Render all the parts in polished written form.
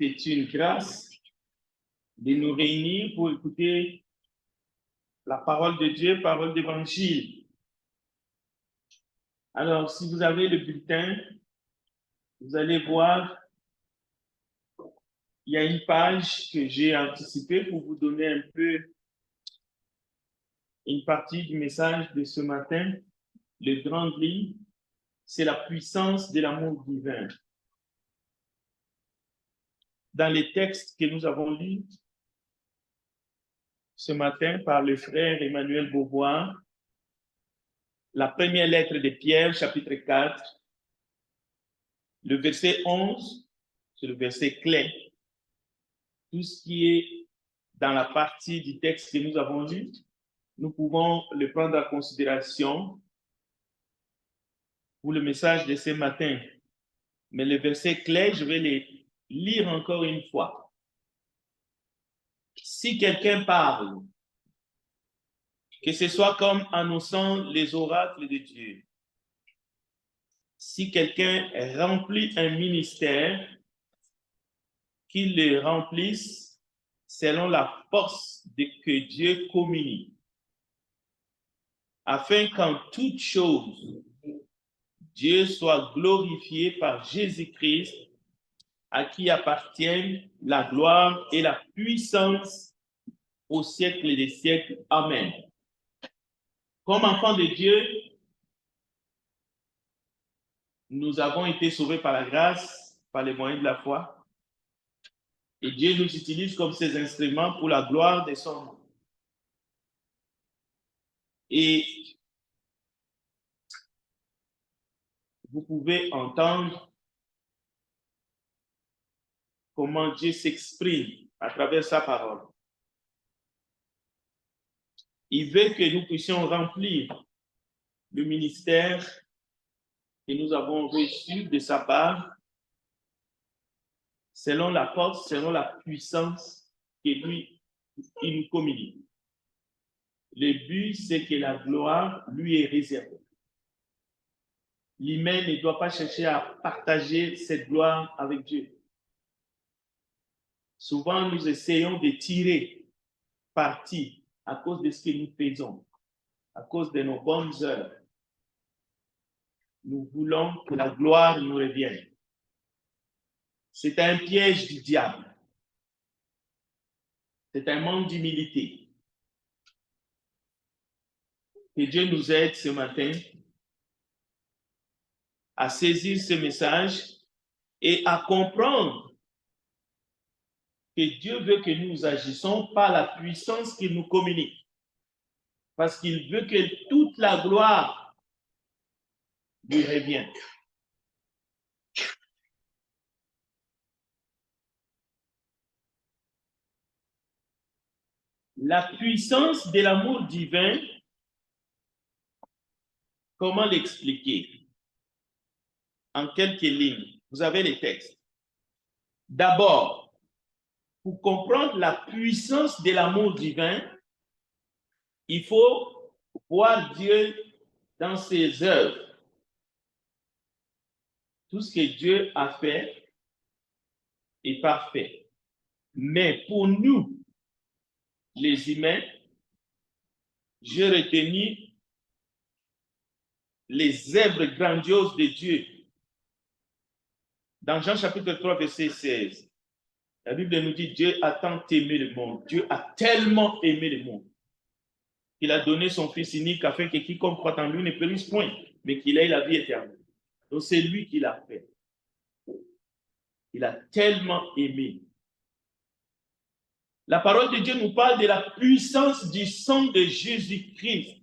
C'est une grâce de nous réunir pour écouter la parole de Dieu, parole d'évangile. Alors, si vous avez le bulletin, vous allez voir, il y a une page que j'ai anticipée pour vous donner un peu une partie du message de ce matin. Le grand livre, c'est la puissance de l'amour divin. Dans les textes que nous avons lus ce matin par le frère Emmanuel Beauvoir, la première lettre de Pierre, chapitre 4, le verset 11, c'est le verset clé. Tout ce qui est dans la partie du texte que nous avons lu, nous pouvons le prendre en considération pour le message de ce matin. Mais le verset clé, je vais les lire encore une fois. Si quelqu'un parle, que ce soit comme annonçant les oracles de Dieu, si quelqu'un remplit un ministère, qu'il le remplisse selon la force que Dieu communique, afin qu'en toute chose, Dieu soit glorifié par Jésus-Christ, à qui appartiennent la gloire et la puissance au siècle des siècles. Amen. Comme enfants de Dieu, nous avons été sauvés par la grâce, par les moyens de la foi. Et Dieu nous utilise comme ses instruments pour la gloire de son nom. Et vous pouvez entendre comment Dieu s'exprime à travers sa parole. Il veut que nous puissions remplir le ministère que nous avons reçu de sa part, selon la force, selon la puissance que lui, il nous communique. Le but, c'est que la gloire lui est réservée. L'humain ne doit pas chercher à partager cette gloire avec Dieu. Souvent, nous essayons de tirer parti à cause de ce que nous faisons, à cause de nos bonnes œuvres. Nous voulons que la gloire nous revienne. C'est un piège du diable. C'est un manque d'humilité. Que Dieu nous aide ce matin à saisir ce message et à comprendre que Dieu veut que nous agissons par la puissance qu'il nous communique. Parce qu'il veut que toute la gloire lui revienne. La puissance de l'amour divin, comment l'expliquer? En quelques lignes, vous avez les textes. D'abord, pour comprendre la puissance de l'amour divin, il faut voir Dieu dans ses œuvres. Tout ce que Dieu a fait est parfait. Mais pour nous, les humains, j'ai retenu les œuvres grandioses de Dieu. Dans Jean chapitre 3, verset 16, la Bible nous dit, Dieu a tant aimé le monde, Dieu a tellement aimé le monde, qu'il a donné son Fils unique afin que quiconque croit en lui ne périsse point, mais qu'il ait la vie éternelle. Donc c'est lui qui l'a fait. Il a tellement aimé. La parole de Dieu nous parle de la puissance du sang de Jésus-Christ.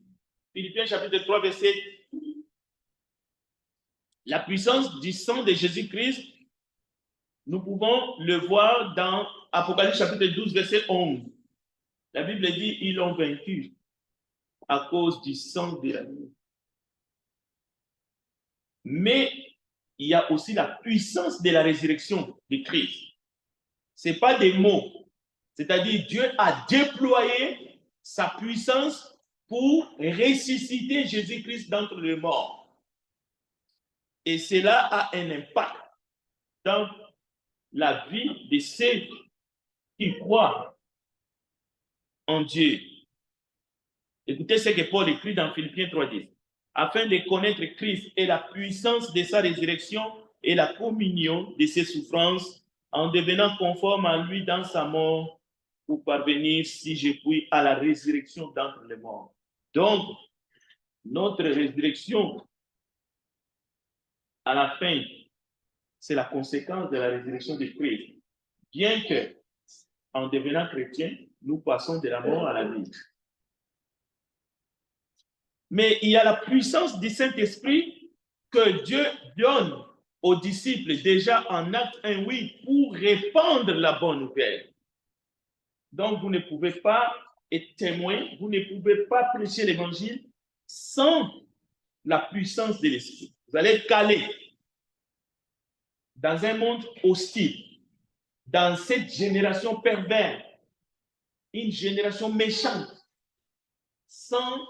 Philippiens chapitre 3, verset. La puissance du sang de Jésus-Christ, nous pouvons le voir dans Apocalypse chapitre 12, verset 11. La Bible dit, ils l'ont vaincu à cause du sang de l'agneau. Mais il y a aussi la puissance de la résurrection de Christ. Ce n'est pas des mots. C'est-à-dire, Dieu a déployé sa puissance pour ressusciter Jésus-Christ d'entre les morts. Et cela a un impact dans la vie de ceux qui croient en Dieu. Écoutez ce que Paul écrit dans Philippiens 3:10. Afin de connaître Christ et la puissance de sa résurrection et la communion de ses souffrances, en devenant conforme à lui dans sa mort, pour parvenir, si je puis, à la résurrection d'entre les morts. Donc, notre résurrection, à la fin, c'est la conséquence de la résurrection de Christ. Bien que, en devenant chrétien, nous passons de la mort à la vie. Mais il y a la puissance du Saint-Esprit que Dieu donne aux disciples déjà en Acte 1:8 pour répandre la bonne nouvelle. Donc, vous ne pouvez pas être témoin, vous ne pouvez pas prêcher l'évangile sans la puissance de l'Esprit. Vous allez être calé dans un monde hostile, dans cette génération perverse, une génération méchante, sans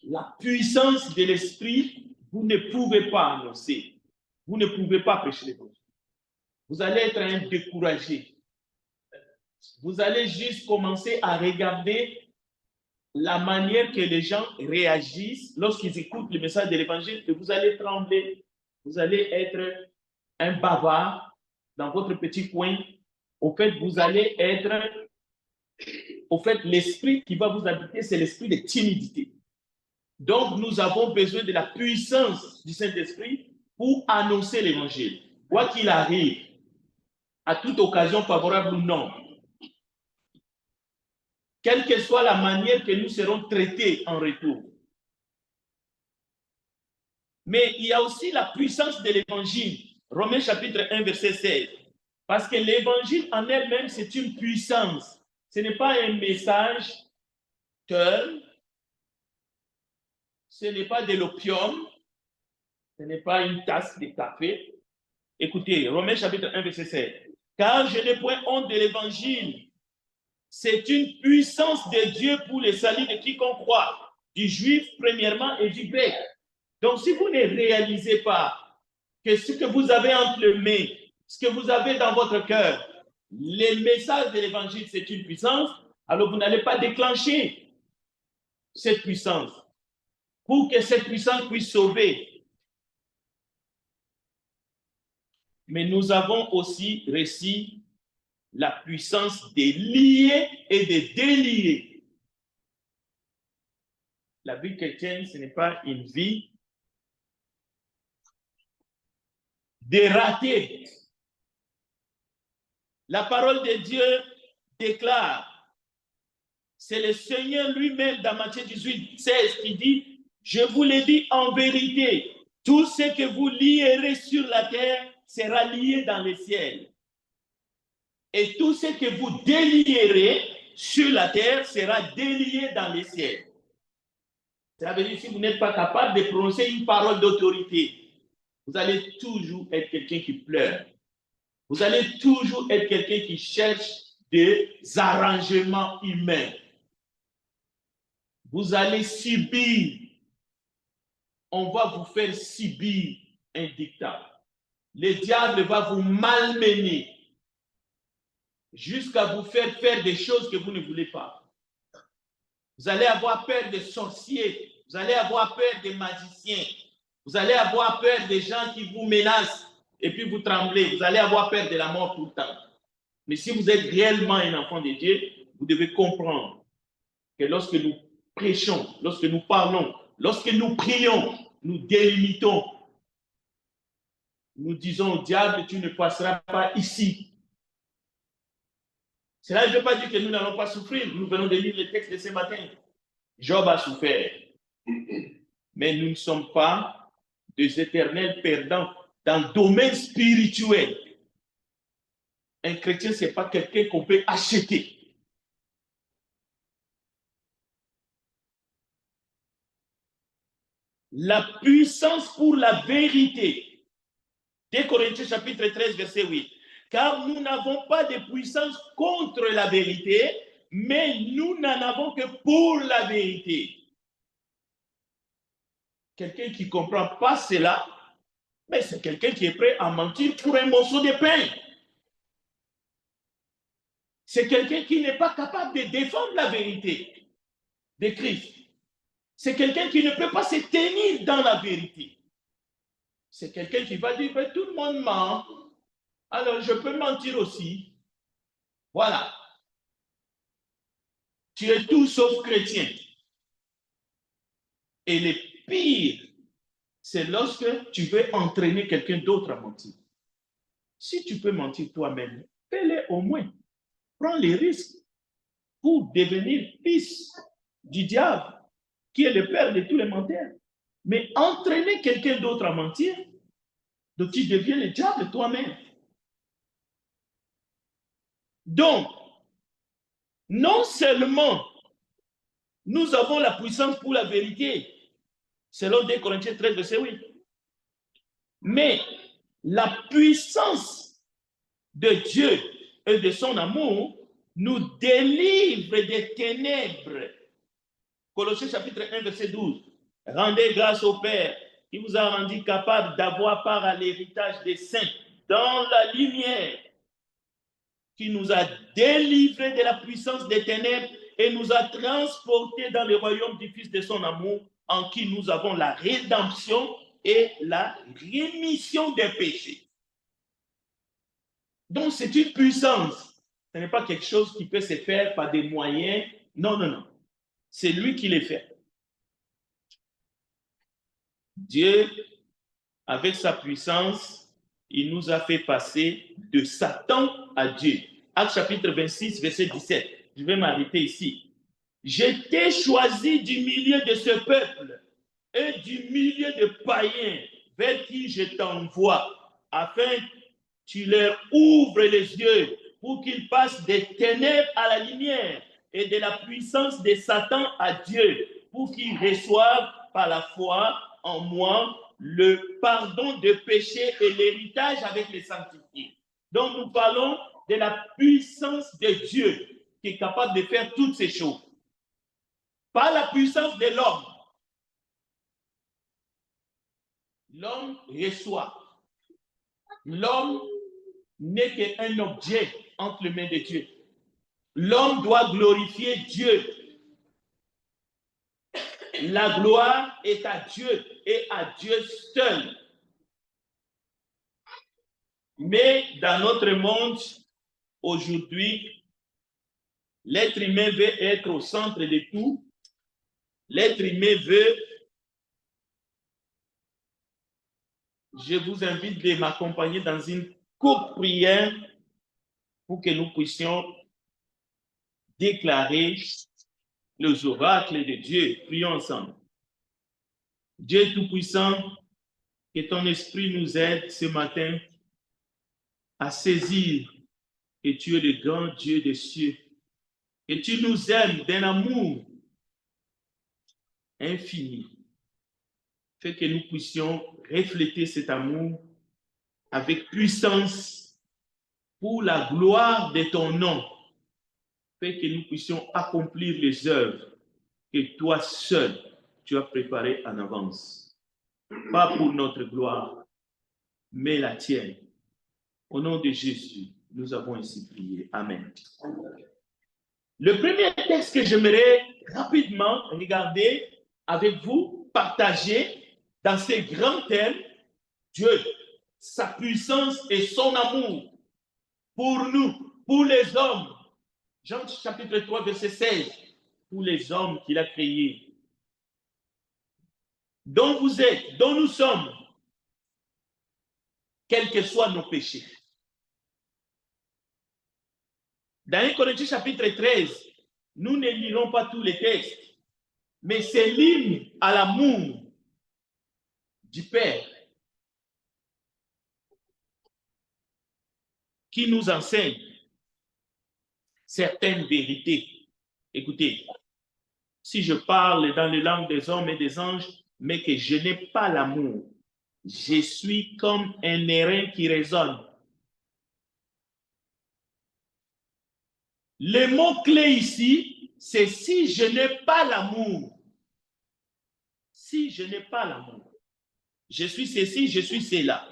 la puissance de l'Esprit, vous ne pouvez pas annoncer, vous ne pouvez pas prêcher l'évangile. Vous allez être un découragé. Vous allez juste commencer à regarder la manière que les gens réagissent lorsqu'ils écoutent le message de l'évangile et vous allez trembler. Vous allez être un bavard dans votre petit coin. Au fait, vous allez être... Au fait, l'esprit qui va vous habiter, c'est l'esprit de timidité. Donc, nous avons besoin de la puissance du Saint-Esprit pour annoncer l'évangile. Quoi qu'il arrive, à toute occasion favorable ou non, quelle que soit la manière que nous serons traités en retour. Mais il y a aussi la puissance de l'évangile. Romains chapitre 1, verset 16. Parce que l'évangile en elle-même, c'est une puissance. Ce n'est pas un message turn, ce n'est pas de l'opium, ce n'est pas une tasse de café. Écoutez, Romains chapitre 1, verset 16. Car je n'ai point honte de l'évangile. C'est une puissance de Dieu pour le salut de quiconque croit, du juif premièrement et du grec. Donc, si vous ne réalisez pas que ce que vous avez entre les mains, ce que vous avez dans votre cœur, les messages de l'évangile, c'est une puissance, alors vous n'allez pas déclencher cette puissance pour que cette puissance puisse sauver. Mais nous avons aussi reçu la puissance de lier et de délier. La vie chrétienne, ce n'est pas une vie de rater. La parole de Dieu déclare, c'est le Seigneur lui-même dans Matthieu 18:16 qui dit, je vous le dis en vérité, tout ce que vous lierez sur la terre sera lié dans le ciel. Et tout ce que vous délierez sur la terre sera délié dans le ciel. Ça veut dire si vous n'êtes pas capable de prononcer une parole d'autorité, vous allez toujours être quelqu'un qui pleure. Vous allez toujours être quelqu'un qui cherche des arrangements humains. Vous allez subir. On va vous faire subir un dictat. Le diable va vous malmener jusqu'à vous faire faire des choses que vous ne voulez pas. Vous allez avoir peur des sorciers. Vous allez avoir peur des magiciens. Vous allez avoir peur des gens qui vous menacent et puis vous tremblez. Vous allez avoir peur de la mort tout le temps. Mais si vous êtes réellement un enfant de Dieu, vous devez comprendre que lorsque nous prêchons, lorsque nous parlons, lorsque nous prions, nous délimitons. Nous disons au diable, tu ne passeras pas ici. Cela ne veut pas dire que nous n'allons pas souffrir. Nous venons de lire le texte de ce matin. Job a souffert. Mais nous ne sommes pas des éternels perdants dans le domaine spirituel. Un chrétien, ce n'est pas quelqu'un qu'on peut acheter. La puissance pour la vérité. 2 Corinthiens chapitre 13, verset 8. Car nous n'avons pas de puissance contre la vérité, mais nous n'en avons que pour la vérité. Quelqu'un qui ne comprend pas cela, mais c'est quelqu'un qui est prêt à mentir pour un morceau de pain. C'est quelqu'un qui n'est pas capable de défendre la vérité de Christ. C'est quelqu'un qui ne peut pas se tenir dans la vérité. C'est quelqu'un qui va dire, tout le monde ment, alors je peux mentir aussi. Voilà. Tu es tout sauf chrétien. Et le pire, c'est lorsque tu veux entraîner quelqu'un d'autre à mentir. Si tu peux mentir toi-même, fais-le au moins. Prends les risques pour devenir fils du diable, qui est le père de tous les menteurs. Mais entraîner quelqu'un d'autre à mentir, donc tu deviens le diable toi-même. Donc, non seulement nous avons la puissance pour la vérité, selon 2 Corinthiens 13, verset 8, mais la puissance de Dieu et de son amour nous délivre des ténèbres. Colossiens chapitre 1, verset 12. Rendez grâce au Père qui vous a rendu capable d'avoir part à l'héritage des saints dans la lumière, qui nous a délivrés de la puissance des ténèbres et nous a transportés dans le royaume du Fils de son amour, en qui nous avons la rédemption et la rémission des péchés. Donc c'est une puissance. Ce n'est pas quelque chose qui peut se faire par des moyens. Non, non, non. C'est lui qui les fait. Dieu, avec sa puissance, il nous a fait passer de Satan à Dieu. Acte chapitre 26, verset 17. Je vais m'arrêter ici. Je t'ai choisi du milieu de ce peuple et du milieu de païens vers qui je t'envoie, afin que tu leur ouvres les yeux pour qu'ils passent des ténèbres à la lumière et de la puissance de Satan à Dieu, pour qu'ils reçoivent par la foi en moi le pardon de péché et l'héritage avec les sanctifiés. Donc nous parlons de la puissance de Dieu qui est capable de faire toutes ces choses. Pas la puissance de l'homme. L'homme reçoit. L'homme n'est qu'un objet entre les mains de Dieu. L'homme doit glorifier Dieu. La gloire est à Dieu et à Dieu seul. Mais dans notre monde, aujourd'hui, l'être humain veut être au centre de tout. L'être humain veut. Je vous invite de m'accompagner dans une courte prière pour que nous puissions déclarer les oracles de Dieu. Prions ensemble. Dieu Tout-Puissant, que ton esprit nous aide ce matin à saisir que tu es le grand Dieu des cieux, que tu nous aimes d'un amour infini. Fais que nous puissions refléter cet amour avec puissance pour la gloire de ton nom. Fais que nous puissions accomplir les œuvres que toi seul tu as préparées en avance. Pas pour notre gloire, mais la tienne. Au nom de Jésus, nous avons ainsi prié. Amen. Le premier texte que j'aimerais rapidement regarder avec vous, partager dans ces grands thèmes, Dieu, sa puissance et son amour pour nous, pour les hommes. Jean chapitre 3, verset 16, pour les hommes qu'il a créés, dont vous êtes, dont nous sommes, quels que soient nos péchés. Dans 1 Corinthiens chapitre 13, nous ne lirons pas tous les textes, mais c'est l'hymne à l'amour du Père qui nous enseigne certaines vérités. Écoutez, si je parle dans les langues des hommes et des anges, mais que je n'ai pas l'amour, je suis comme un airain qui résonne. Le mot-clé ici, c'est si je n'ai pas l'amour. Si je n'ai pas l'amour. Je suis ceci, je suis cela.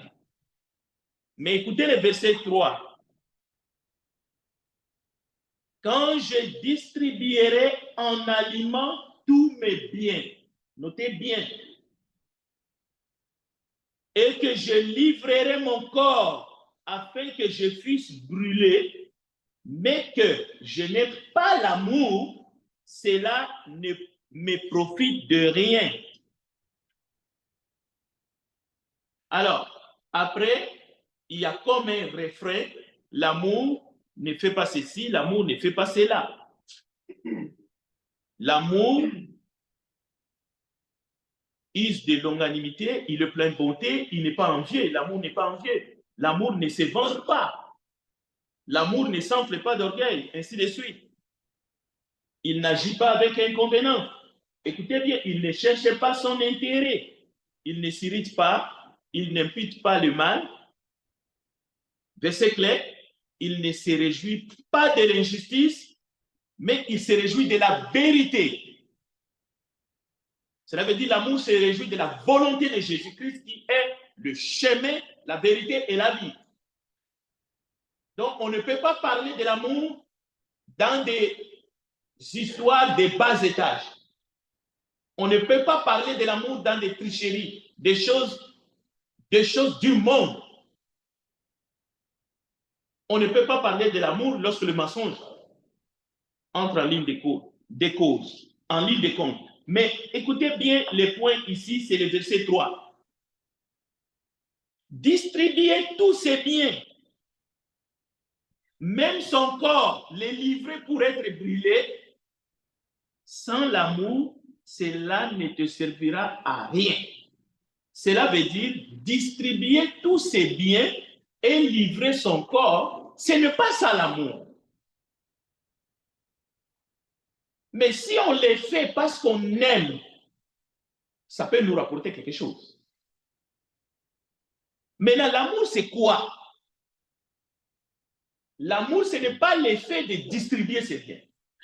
Mais écoutez le verset 3. quand je distribuerai en aliment tous mes biens, notez bien, et que je livrerai mon corps afin que je puisse brûler, mais que je n'ai pas l'amour, cela ne me profite de rien. Alors, après, il y a comme un refrain, l'amour ne fait pas ceci, l'amour ne fait pas cela. L'amour use de longanimité, il est plein de bonté, il n'est pas envieux, l'amour n'est pas envieux. L'amour ne se venge pas. L'amour ne s'enfle pas d'orgueil, ainsi de suite. Il n'agit pas avec inconvénient. Écoutez bien, il ne cherche pas son intérêt. Il ne s'irrite pas, il n'impute pas le mal. Verset clair, il ne se réjouit pas de l'injustice, mais il se réjouit de la vérité. Cela veut dire l'amour se réjouit de la volonté de Jésus-Christ qui est le chemin, la vérité et la vie. Donc, on ne peut pas parler de l'amour dans des histoires de bas étage. On ne peut pas parler de l'amour dans des tricheries, des choses du monde. On ne peut pas parler de l'amour lorsque le mensonge entre en ligne des causes, en ligne de compte. Mais écoutez bien les points ici, c'est le verset 3. Distribuer tous ses biens, même son corps, les livrer pour être brûlé, sans l'amour, cela ne te servira à rien. Cela veut dire distribuer tous ses biens et livrer son corps, ce n'est pas ça l'amour. Mais si on les fait parce qu'on aime, ça peut nous rapporter quelque chose. Maintenant, l'amour, c'est quoi? L'amour, ce n'est pas l'effet de distribuer ses biens.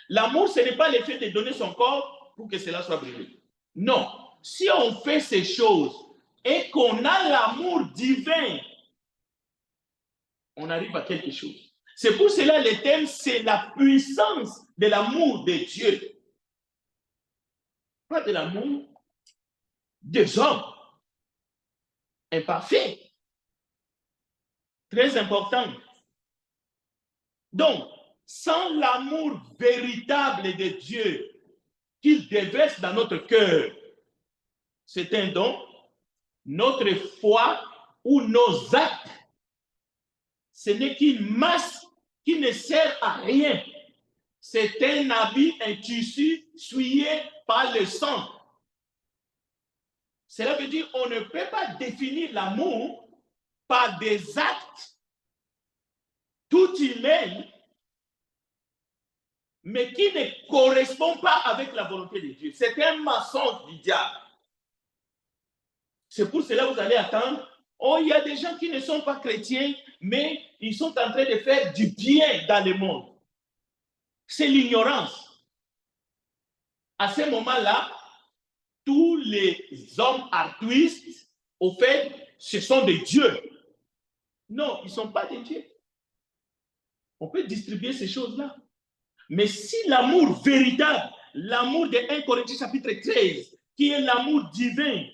L'amour, ce n'est pas l'effet de donner son corps pour que cela soit brûlé. Non. Si on fait ces choses et qu'on a l'amour divin, on arrive à quelque chose. C'est pour cela le thème, c'est la puissance de l'amour de Dieu. Pas de l'amour des hommes imparfaits. Très important. Donc, sans l'amour véritable de Dieu qu'il déverse dans notre cœur, c'est un don, notre foi ou nos actes, ce n'est qu'une masse qui ne sert à rien. C'est un habit, un tissu souillé par le sang. Cela veut dire qu'on ne peut pas définir l'amour par des actes tout humains, mais qui ne correspondent pas avec la volonté de Dieu. C'est un mensonge du diable. C'est pour cela que vous allez attendre. Oh, il y a des gens qui ne sont pas chrétiens, mais ils sont en train de faire du bien dans le monde. C'est l'ignorance. À ce moment-là, tous les hommes altruistes, au fait, ce sont des dieux. Non, ils ne sont pas des dieux. On peut distribuer ces choses-là. Mais si l'amour véritable, l'amour de 1 Corinthiens chapitre 13, qui est l'amour divin,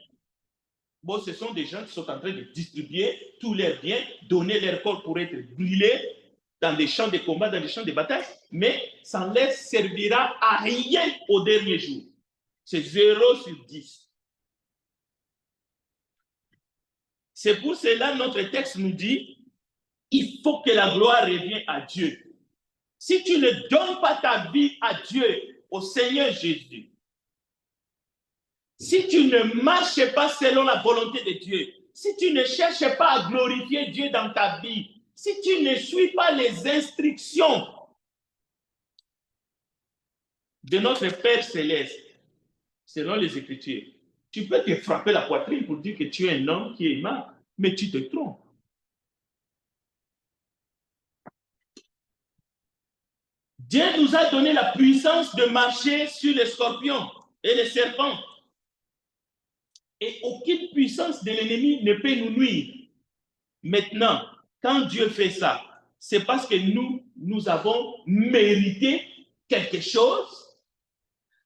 bon, ce sont des gens qui sont en train de distribuer tous leurs biens, donner leur corps pour être brûlés dans des champs de combat, dans des champs de bataille, mais ça ne leur servira à rien au dernier jour. C'est 0 sur 10. C'est pour cela notre texte nous dit, il faut que la gloire revienne à Dieu. Si tu ne donnes pas ta vie à Dieu, au Seigneur Jésus, si tu ne marches pas selon la volonté de Dieu, si tu ne cherches pas à glorifier Dieu dans ta vie, si tu ne suis pas les instructions de notre Père Céleste, selon les Écritures, tu peux te frapper la poitrine pour dire que tu es un homme qui est aimable, mais tu te trompes. Dieu nous a donné la puissance de marcher sur les scorpions et les serpents. Et aucune puissance de l'ennemi ne peut nous nuire. Maintenant, quand Dieu fait ça, c'est parce que nous avons mérité quelque chose.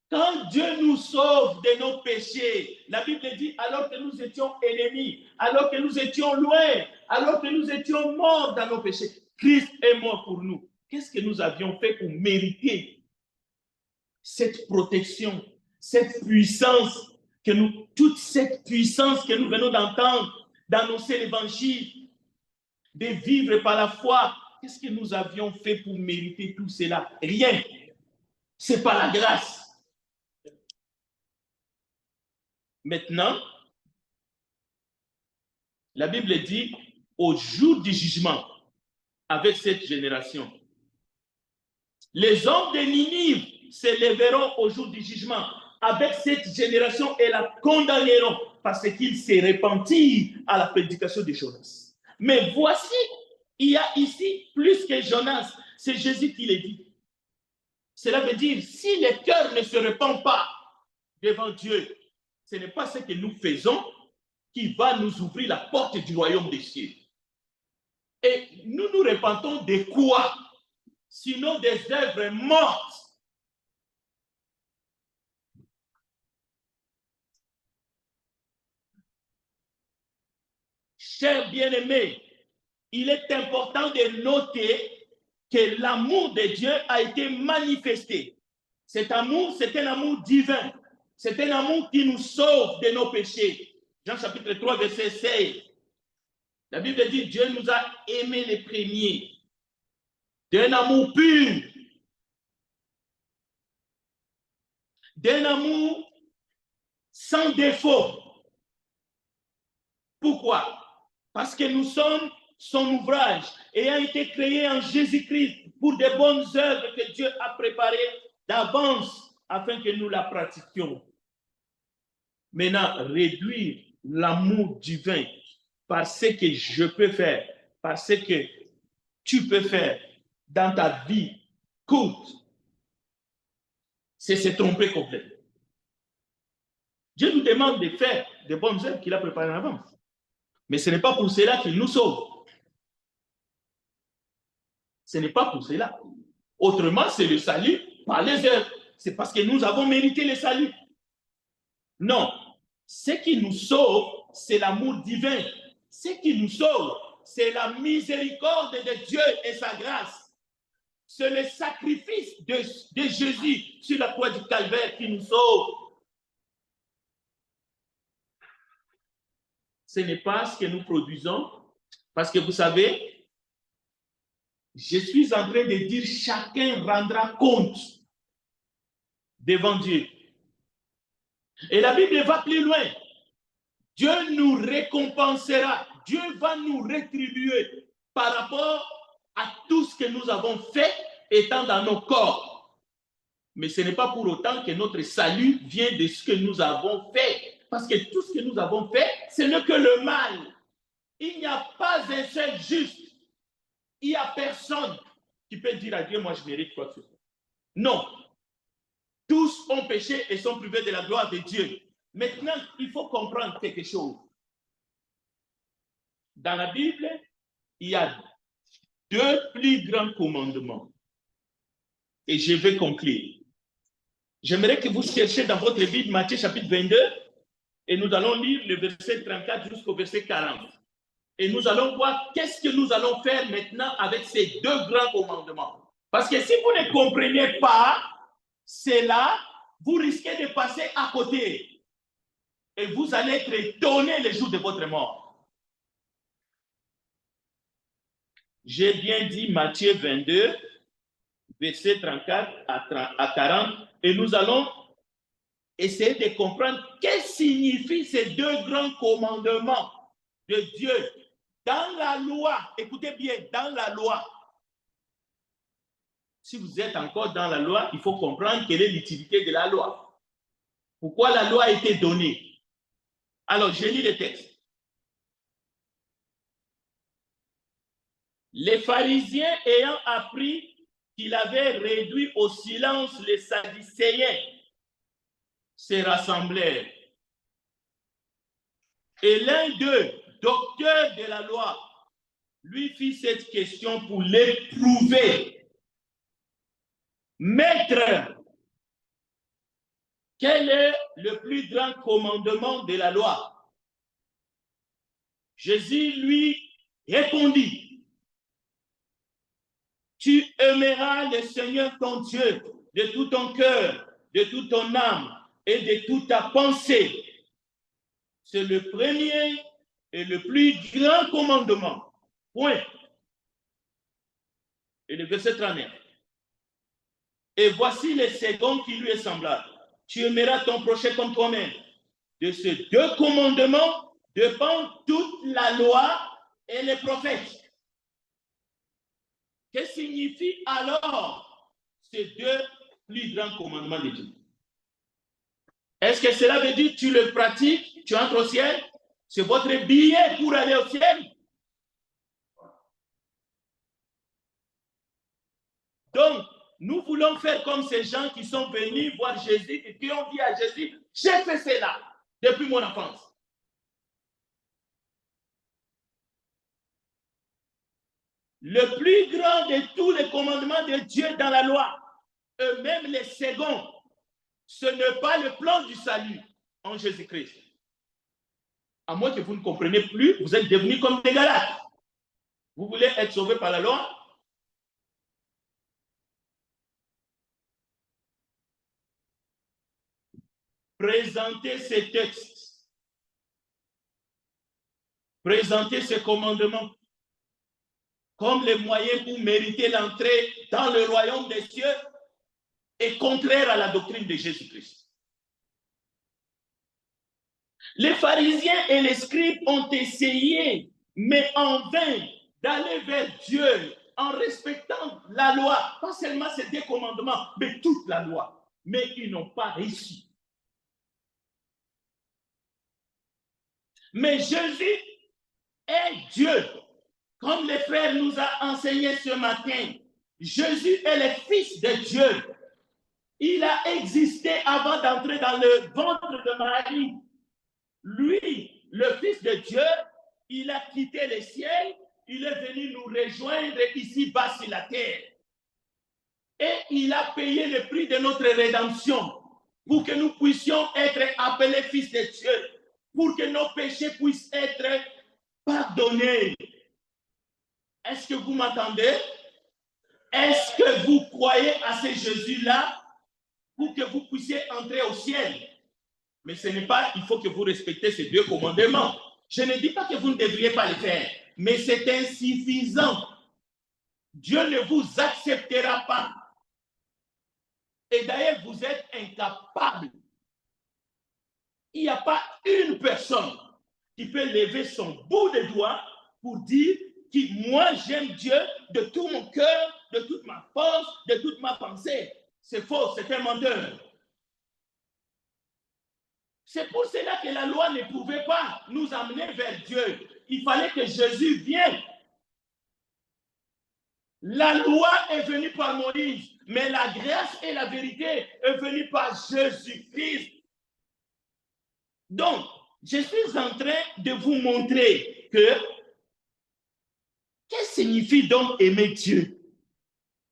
Quand Dieu nous sauve de nos péchés, la Bible dit, alors que nous étions ennemis, alors que nous étions loin, alors que nous étions morts dans nos péchés, Christ est mort pour nous. Qu'est-ce que nous avions fait pour mériter cette protection, cette puissance, toute cette puissance que nous venons d'entendre, d'annoncer l'évangile, de vivre par la foi? Qu'est-ce que nous avions fait pour mériter tout cela? Rien. C'est par la grâce. Maintenant, la Bible dit, au jour du jugement, avec cette génération, les hommes de Ninive se lèveront au jour du jugement avec cette génération et la condamneront parce qu'ils se repentirent à la prédication de Jonas. Mais voici, il y a ici plus que Jonas. C'est Jésus qui le dit. Cela veut dire, si le cœur ne se repent pas devant Dieu, ce n'est pas ce que nous faisons qui va nous ouvrir la porte du royaume des cieux. Et nous nous repentons de quoi? Sinon des œuvres mortes. Chers bien-aimés, il est important de noter que l'amour de Dieu a été manifesté. Cet amour, c'est un amour divin. C'est un amour qui nous sauve de nos péchés. Jean chapitre 3, verset 16. La Bible dit, Dieu nous a aimés les premiers d'un amour pur, d'un amour sans défaut. Pourquoi? Parce que nous sommes son ouvrage ayant été créé en Jésus-Christ pour de bonnes œuvres que Dieu a préparées d'avance afin que nous la pratiquions. Maintenant, réduire l'amour divin par ce que je peux faire, par ce que tu peux faire dans ta vie courte, c'est se tromper complètement. Dieu nous demande de faire de bonnes œuvres qu'il a préparées en avance. Mais ce n'est pas pour cela qu'il nous sauve. Ce n'est pas pour cela. Autrement, c'est le salut par les œuvres. C'est parce que nous avons mérité le salut. Non. Ce qui nous sauve, c'est l'amour divin. Ce qui nous sauve, c'est la miséricorde de Dieu et sa grâce. C'est le sacrifice de Jésus sur la croix du calvaire qui nous sauve. Ce n'est pas ce que nous produisons, parce que vous savez, je suis en train de dire chacun rendra compte devant Dieu. Et la Bible va plus loin. Dieu nous récompensera. Dieu va nous rétribuer par rapport à tout ce que nous avons fait étant dans nos corps. Mais ce n'est pas pour autant que notre salut vient de ce que nous avons fait. Parce que tout ce que nous avons fait, ce n'est que le mal. Il n'y a pas un seul juste. Il n'y a personne qui peut dire à Dieu, moi je mérite quoi que ce soit. Non. Tous ont péché et sont privés de la gloire de Dieu. Maintenant, il faut comprendre quelque chose. Dans la Bible, il y a deux plus grands commandements. Et je vais conclure. J'aimerais que vous cherchiez dans votre Bible Matthieu chapitre 22 et nous allons lire le verset 34 jusqu'au verset 40. Et nous allons voir qu'est-ce que nous allons faire maintenant avec ces deux grands commandements. Parce que si vous ne comprenez pas cela, vous risquez de passer à côté. Et vous allez être étonné le jour de votre mort. J'ai bien dit Matthieu 22, verset 34 à 40. Et nous allons essayer de comprendre qu'est-ce que signifient ces deux grands commandements de Dieu. Dans la loi, écoutez bien, dans la loi. Si vous êtes encore dans la loi, il faut comprendre quelle est l'utilité de la loi. Pourquoi la loi a été donnée? Alors, je lis le texte. Les pharisiens ayant appris qu'il avait réduit au silence les sadducéens, se rassemblèrent. Et l'un d'eux, docteur de la loi, lui fit cette question pour l'éprouver. Maître, quel est le plus grand commandement de la loi? Jésus lui répondit, tu aimeras le Seigneur ton Dieu de tout ton cœur, de toute ton âme et de toute ta pensée. C'est le premier et le plus grand commandement. Point. Et le verset 39. Et voici le second qui lui est semblable. Tu aimeras ton prochain comme toi-même. De ces deux commandements dépend toute la loi et les prophètes. Que signifient alors ces deux plus grands commandements de Dieu? Est-ce que cela veut dire que tu le pratiques, tu entres au ciel? C'est votre billet pour aller au ciel? Donc, nous voulons faire comme ces gens qui sont venus voir Jésus et qui ont dit à Jésus, j'ai fait cela depuis mon enfance. Le plus grand de tous les commandements de Dieu dans la loi, et même les seconds, ce n'est pas le plan du salut en Jésus-Christ. À moins que vous ne compreniez plus, vous êtes devenus comme des Galates. Vous voulez être sauvés par la loi? Présentez ces textes. Présentez ces commandements comme les moyens pour mériter l'entrée dans le royaume des cieux est contraire à la doctrine de Jésus-Christ. Les pharisiens et les scribes ont essayé, mais en vain, d'aller vers Dieu en respectant la loi, pas seulement ces deux commandements, mais toute la loi. Mais ils n'ont pas réussi. Mais Jésus est Dieu. Comme les frères nous a enseigné ce matin, Jésus est le Fils de Dieu. Il a existé avant d'entrer dans le ventre de Marie. Lui, le Fils de Dieu, il a quitté le ciel, il est venu nous rejoindre ici-bas sur la terre. Et il a payé le prix de notre rédemption pour que nous puissions être appelés fils de Dieu, pour que nos péchés puissent être pardonnés. Est-ce que vous m'entendez? Est-ce que vous croyez à ce Jésus-là pour que vous puissiez entrer au ciel? Mais ce n'est pas, il faut que vous respectez ces deux commandements. Je ne dis pas que vous ne devriez pas le faire, mais c'est insuffisant. Dieu ne vous acceptera pas. Et d'ailleurs, vous êtes incapable. Il n'y a pas une personne qui peut lever son bout de doigt pour dire que moi j'aime Dieu de tout mon cœur, de toute ma force, de toute ma pensée. C'est faux, c'est un menteur. C'est pour cela que la loi ne pouvait pas nous amener vers Dieu. Il fallait que Jésus vienne. La loi est venue par Moïse, mais la grâce et la vérité est venue par Jésus-Christ. Donc, je suis en train de vous montrer que qu'est-ce que signifie donc aimer Dieu?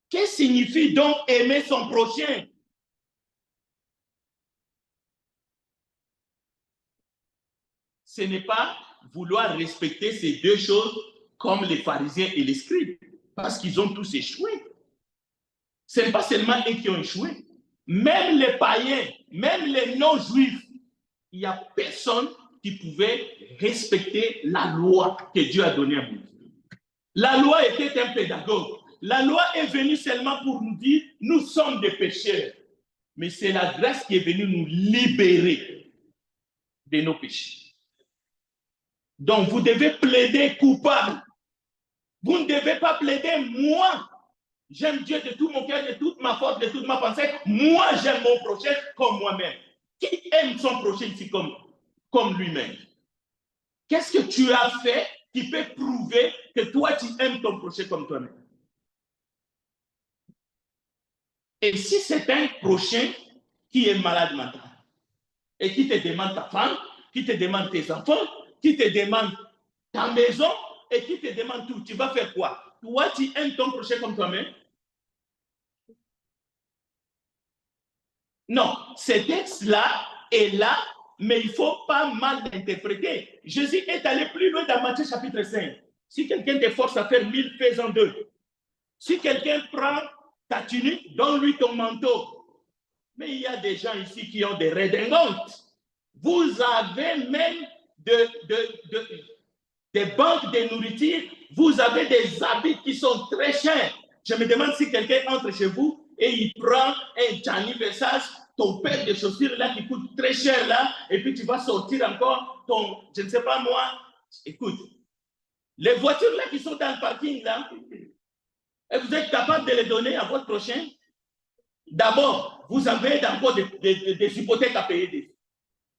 Qu'est-ce que signifie donc aimer son prochain? Ce n'est pas vouloir respecter ces deux choses comme les pharisiens et les scribes, parce qu'ils ont tous échoué. Ce n'est pas seulement eux qui ont échoué. Même les païens, même les non-juifs, il n'y a personne qui pouvait respecter la loi que Dieu a donnée à Moïse. La loi était un pédagogue. La loi est venue seulement pour nous dire, nous sommes des pécheurs. Mais c'est la grâce qui est venue nous libérer de nos péchés. Donc, vous devez plaider coupable. Vous ne devez pas plaider moi. J'aime Dieu de tout mon cœur, de toute ma force, de toute ma pensée. Moi, j'aime mon prochain comme moi-même. Qui aime son prochain ici comme lui-même? Qu'est-ce que tu as fait qui peut prouver que toi, tu aimes ton prochain comme toi-même? Et si c'est un prochain qui est malade mental et qui te demande ta femme, qui te demande tes enfants, qui te demande ta maison, et qui te demande tout, tu vas faire quoi? Toi, tu aimes ton prochain comme toi-même? Non, ce texte-là est là, mais il ne faut pas mal l'interpréter. Jésus est allé plus loin dans Matthieu chapitre 5. Si quelqu'un te force à faire 1000, fais-en 2. Si quelqu'un prend ta tunique, donne-lui ton manteau. Mais il y a des gens ici qui ont des redingotes. Vous avez même des banques de nourriture, vous avez des habits qui sont très chers. Je me demande si quelqu'un entre chez vous et il prend un Gianni Versace, ton paire de chaussures là qui coûte très cher là, et puis tu vas sortir encore ton, je ne sais pas moi, écoute, les voitures là qui sont dans le parking là, et vous êtes capable de les donner à votre prochain? D'abord, vous avez encore des hypothèques à payer.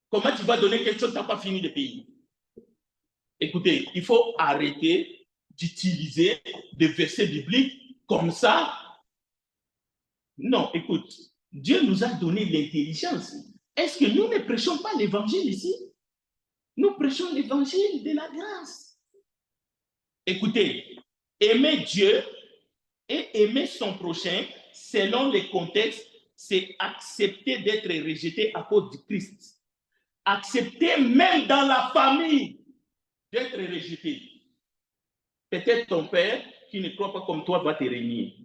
Comment tu vas donner quelque chose que tu n'as pas fini de payer? Écoutez, il faut arrêter d'utiliser des versets bibliques comme ça. Non, écoute, Dieu nous a donné l'intelligence. Est-ce que nous ne prêchons pas l'évangile ici? Nous prêchons l'évangile de la grâce. Écoutez, aimer Dieu et aimer son prochain, selon les contextes, c'est accepter d'être rejeté à cause du Christ. Accepter même dans la famille d'être rejeté. Peut-être ton père qui ne croit pas comme toi va te régner.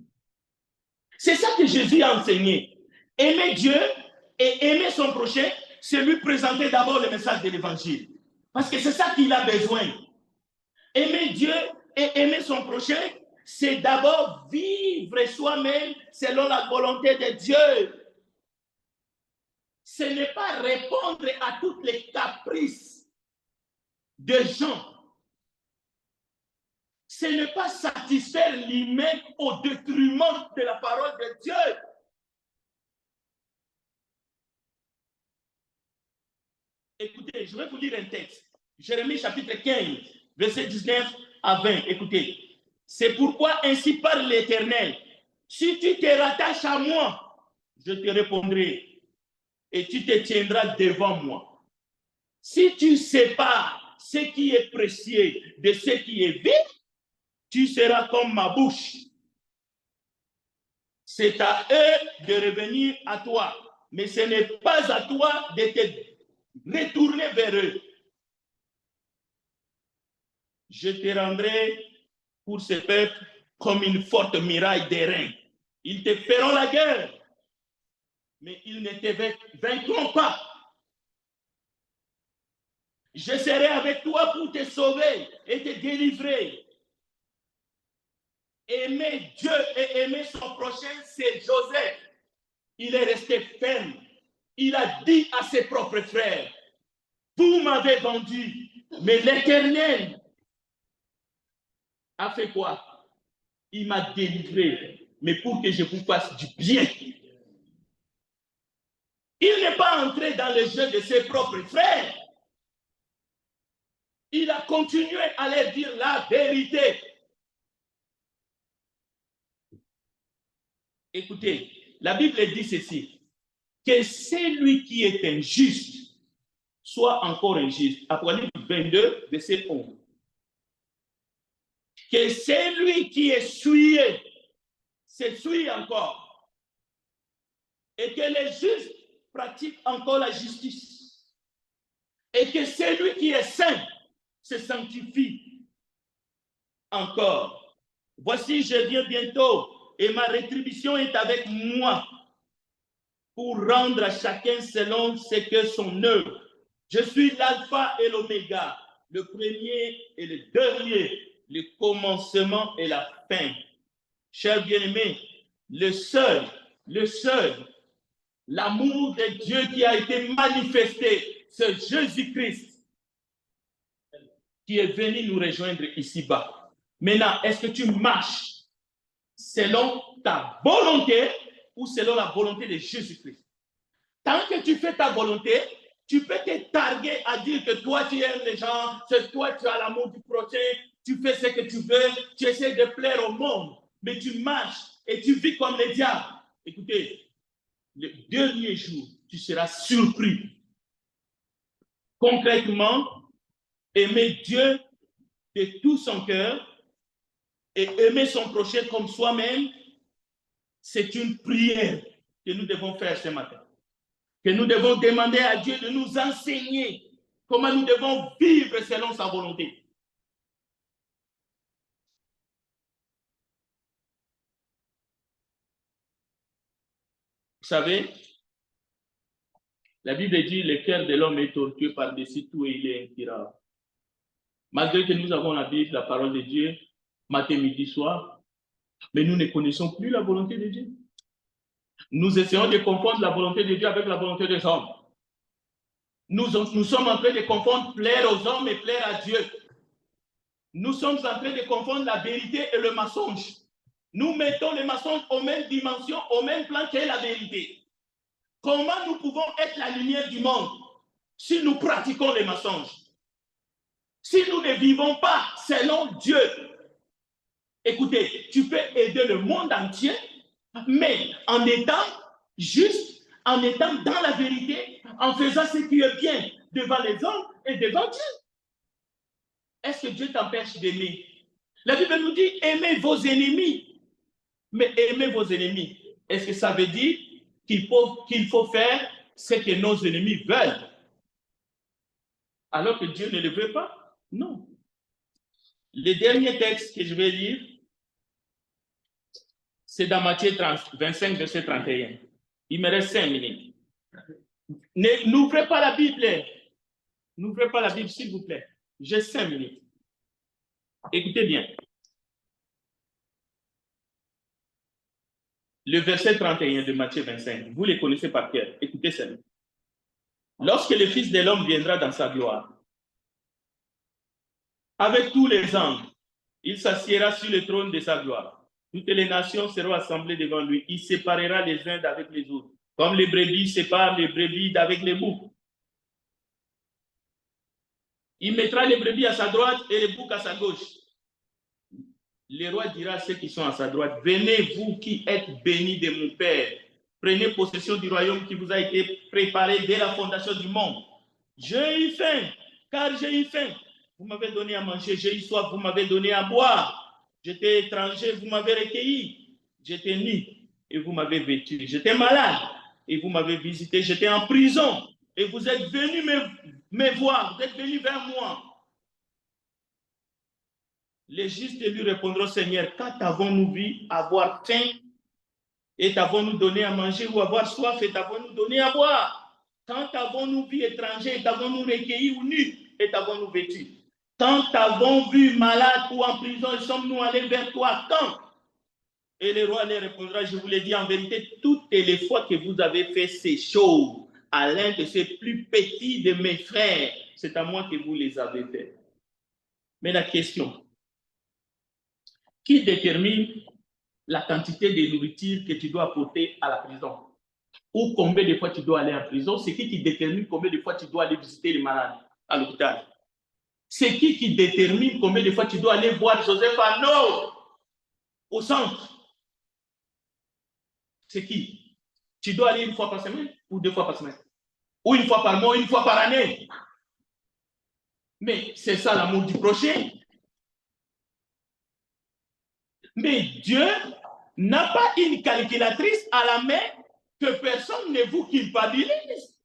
C'est ça que Jésus a enseigné. Aimer Dieu et aimer son prochain, c'est lui présenter d'abord le message de l'évangile. Parce que c'est ça qu'il a besoin. Aimer Dieu et aimer son prochain, c'est d'abord vivre soi-même selon la volonté de Dieu. Ce n'est pas répondre à toutes les caprices des gens. Ce n'est pas satisfaire l'humain au détriment de la parole de Dieu. Écoutez, je vais vous lire un texte. Jérémie chapitre 15, verset 19 à 20. Écoutez, c'est pourquoi ainsi parle l'Éternel. Si tu te rattaches à moi, je te répondrai et tu te tiendras devant moi. Si tu sépares ce qui est précieux de ce qui est vide, tu seras comme ma bouche. C'est à eux de revenir à toi, mais ce n'est pas à toi de te retourner vers eux. Je te rendrai pour ce peuple comme une forte muraille d'airain. Ils te feront la guerre, mais ils ne te vaincront pas. Je serai avec toi pour te sauver et te délivrer. Aimer Dieu et aimer son prochain, c'est Joseph. Il est resté ferme. Il a dit à ses propres frères, vous m'avez vendu, mais l'Éternel a fait quoi? Il m'a délivré, mais pour que je vous fasse du bien. Il n'est pas entré dans le jeu de ses propres frères. Il a continué à leur dire la vérité. Écoutez, la Bible dit ceci, que celui qui est injuste soit encore injuste. Apocalypse 22, verset 11. Que celui qui est souillé s'essuie encore. Et que les justes pratiquent encore la justice. Et que celui qui est saint se sanctifie encore. Voici, je viens bientôt et ma rétribution est avec moi pour rendre à chacun selon ce que son œuvre. Je suis l'alpha et l'oméga, le premier et le dernier, le commencement et la fin. Chers bien-aimés, le seul, l'amour de Dieu qui a été manifesté, c'est Jésus-Christ qui est venu nous rejoindre ici-bas. Maintenant, est-ce que tu marches selon ta volonté ou selon la volonté de Jésus-Christ? Tant que tu fais ta volonté, tu peux te targuer à dire que toi, tu aimes les gens, que toi, tu as l'amour du prochain, tu fais ce que tu veux, tu essaies de plaire au monde, mais tu marches et tu vis comme les diables. Écoutez, le dernier jour, tu seras surpris. Concrètement, aimer Dieu de tout son cœur et aimer son prochain comme soi-même, c'est une prière que nous devons faire ce matin. Que nous devons demander à Dieu de nous enseigner comment nous devons vivre selon sa volonté. Vous savez, la Bible dit le cœur de l'homme est tortueux par-dessus tout et il est incurable. Malgré que nous avons la Bible, la parole de Dieu, matin, midi, soir, mais nous ne connaissons plus la volonté de Dieu. Nous essayons de confondre la volonté de Dieu avec la volonté des hommes. Nous sommes en train de confondre plaire aux hommes et plaire à Dieu. Nous sommes en train de confondre la vérité et le mensonge. Nous mettons le mensonge aux mêmes dimensions, au même plan qu'est la vérité. Comment nous pouvons être la lumière du monde si nous pratiquons les mensonges? Si nous ne vivons pas selon Dieu? Écoutez, tu peux aider le monde entier, mais en étant juste, en étant dans la vérité, en faisant ce qui est bien devant les hommes et devant Dieu. Est-ce que Dieu t'empêche d'aimer? La Bible nous dit, aimez vos ennemis. Mais aimer vos ennemis, est-ce que ça veut dire qu'il faut faire ce que nos ennemis veulent? Alors que Dieu ne le veut pas? Non. Le dernier texte que je vais lire, c'est dans Matthieu 25, verset 31. Il me reste 5 minutes. N'ouvrez pas la Bible. N'ouvrez pas la Bible, s'il vous plaît. J'ai 5 minutes. Écoutez bien. Le verset 31 de Matthieu 25, vous les connaissez par cœur. Écoutez ça. Lorsque le Fils de l'homme viendra dans sa gloire, avec tous les anges, il s'assiera sur le trône de sa gloire. Toutes les nations seront assemblées devant lui. Il séparera les uns d'avec les autres, comme les brebis séparent les brebis d'avec les boucs. Il mettra les brebis à sa droite et les boucs à sa gauche. Le roi dira à ceux qui sont à sa droite, venez vous qui êtes bénis de mon Père, prenez possession du royaume qui vous a été préparé dès la fondation du monde. J'ai eu faim, car j'ai eu faim. Vous m'avez donné à manger, j'ai eu soif, vous m'avez donné à boire. J'étais étranger, vous m'avez recueilli. J'étais nu et vous m'avez vêtu. J'étais malade et vous m'avez visité. J'étais en prison et vous êtes venus me voir, vous êtes venus vers moi. Les justes lui répondront, Seigneur, quand avons-nous vu avoir faim et t'avons-nous donné à manger, ou avoir soif et t'avons-nous donné à boire? Quand avons-nous vu étranger et t'avons-nous recueilli, ou nu et t'avons-nous vêtu? Quand t'avons vu malade ou en prison et sommes-nous allés vers toi? Quand? Et le roi leur répondra, je vous l'ai dit en vérité, toutes les fois que vous avez fait ces choses à l'un de ces plus petits de mes frères, c'est à moi que vous les avez fait. Mais la question, qui détermine la quantité de nourriture que tu dois apporter à la prison? Ou combien de fois tu dois aller en prison? C'est qui détermine combien de fois tu dois aller visiter les malades à l'hôpital? C'est qui détermine combien de fois tu dois aller voir Joseph Arnaud au centre? C'est qui? Tu dois aller une fois par semaine ou 2 fois par semaine? Ou une fois par mois, une fois par année? Mais c'est ça l'amour du prochain. Mais Dieu n'a pas une calculatrice à la main que personne ne vous culpabilise.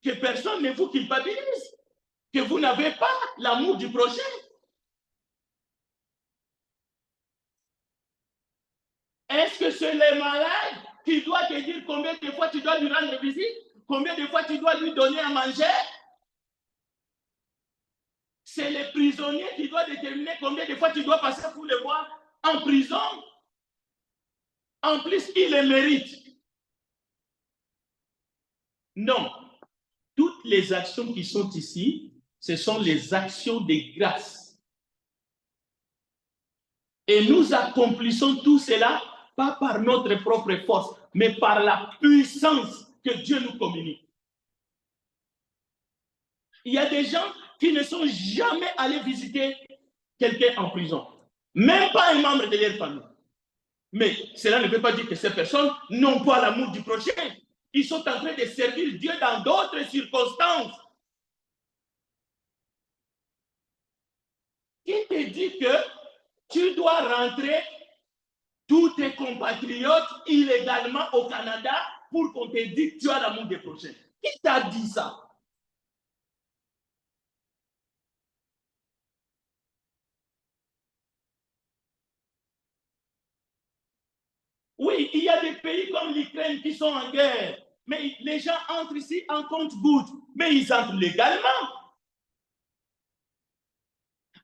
Que personne ne vous culpabilise. Que vous n'avez pas l'amour du prochain. Est-ce que c'est le malade qui doit te dire combien de fois tu dois lui rendre visite? Combien de fois tu dois lui donner à manger? C'est le prisonnier qui doit déterminer combien de fois tu dois passer pour le voir en prison. En plus, il le mérite. Non. Toutes les actions qui sont ici, ce sont les actions de grâce. Et nous accomplissons tout cela, pas par notre propre force, mais par la puissance que Dieu nous communique. Il y a des gens qui ne sont jamais allés visiter quelqu'un en prison, même pas un membre de leur famille. Mais cela ne veut pas dire que ces personnes n'ont pas l'amour du prochain. Ils sont en train de servir Dieu dans d'autres circonstances. qui te dit que tu dois rentrer tous tes compatriotes illégalement au Canada pour qu'on te dise que tu as l'amour des prochains? Qui t'a dit ça? Oui, il y a des pays comme l'Ukraine qui sont en guerre, mais les gens entrent ici en compte-gouttes, mais ils entrent légalement.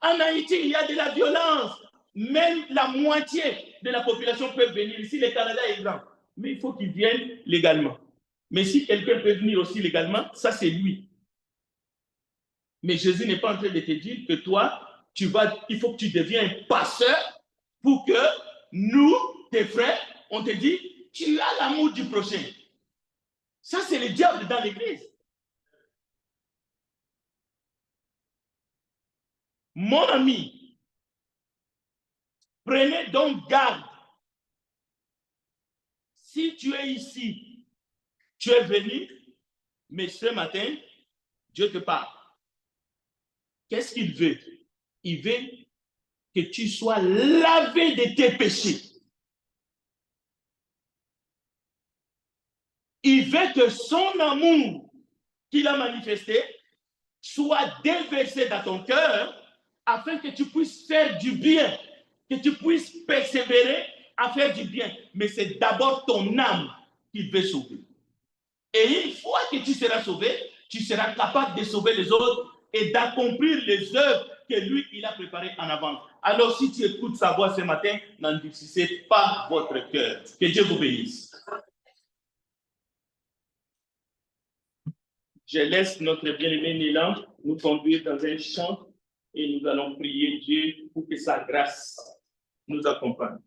En Haïti, il y a de la violence. Même la moitié de la population peut venir ici. Le Canada est grand. Mais il faut qu'ils viennent légalement. Mais si quelqu'un peut venir aussi légalement, ça c'est lui. Mais Jésus n'est pas en train de te dire que toi, il faut que tu deviennes pasteur pour que nous, tes frères, on te dit, tu as l'amour du prochain. Ça, c'est le diable dans l'église. Mon ami, prenez donc garde. Si tu es ici, tu es venu, mais ce matin, Dieu te parle. Qu'est-ce qu'il veut? Il veut que tu sois lavé de tes péchés. Il veut que son amour qu'il a manifesté soit déversé dans ton cœur afin que tu puisses faire du bien, que tu puisses persévérer à faire du bien. Mais c'est d'abord ton âme qu'il veut sauver. Et une fois que tu seras sauvé, tu seras capable de sauver les autres et d'accomplir les œuvres que lui, il a préparées en avant. Alors, si tu écoutes sa voix ce matin, n'endurcissez pas votre cœur. Que Dieu vous bénisse. Je laisse notre bien-aimé Nélan nous conduire dans un chant et nous allons prier Dieu pour que sa grâce nous accompagne.